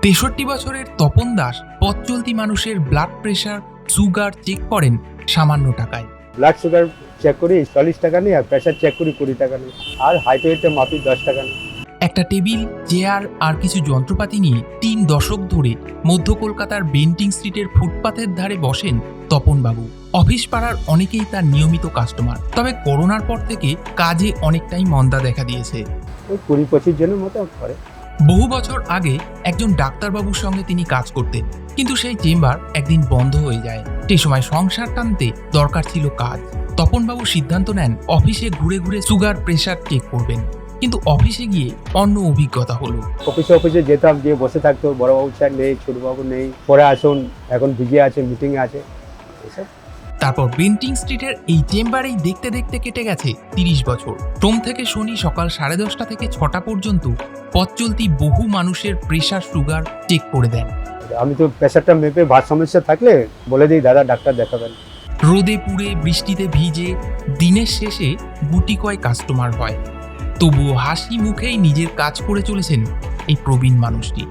৬৩ বছরের তপন দাস পথ চলতি মানুষের ব্লাড প্রেশার, সুগার চেক করেন সামান্য টাকায়। ব্লাড সুগার চেক করি ৪০ টাকা নিই, আর প্রেশার চেক করি ২০ টাকা নিই, আর হাইট ওয়েটটা মাপি ১০ টাকা নিই। একটা টেবিল, চেয়ার আর কিছু যন্ত্রপাতি নিয়ে ৩ দশক ধরে মধ্য কলকাতার বেন্টিং স্ট্রিটের ফুটপাথের ধারে বসেন তপনবাবু। অফিস পাড়ার অনেকেই তার নিয়মিত কাস্টমার। তবে করোনার পর থেকে কাজে অনেকটাই মন্দা দেখা দিয়েছে। ওই ২০-২৫ জনের মতো করে। বহু বছর আগে একজন ডাক্তারবাবুর সঙ্গে তিনি কাজ করতেন, কিন্তু সেই চেম্বার একদিন বন্ধ হয়ে যায়। সেই সময় সংসার টানতে দরকার ছিল কাজ। তপনবাবু সিদ্ধান্ত নেন অফিসে ঘুরে ঘুরে সুগার, প্রেশার চেক করবেন। কিন্তু অফিসে গিয়ে অন্য অভিজ্ঞতা হলো। অফিসে যেতাম, গিয়ে বসে থাকতো, বড়বাবু স্যার নেই, ছোটবাবু নেই, পরে আসুন, এখন বিজি আছে, মিটিংয়ে আছে, এসব। তারপর বেন্টিং স্ট্রিটের এই চেম্বারেই দেখতে দেখতে কেটে গেছে ৩০ বছর। সোম থেকে শনি সকাল 10:30 থেকে 6টা পর্যন্ত পথ চলতি বহু মানুষের প্রেশার, সুগার চেক করে দেন। আমি তো প্রেশারটা মেপে ভাত সমস্যা থাকলে বলে দিই, দাদা ডাক্তার দেখাবেন। রোদে পুড়ে বৃষ্টিতে ভিজে দিনের শেষে গুটি কয় কাস্টমার হয়, তবুও হাসি মুখেই নিজের কাজ করে চলেছেন এই প্রবীণ মানুষটি।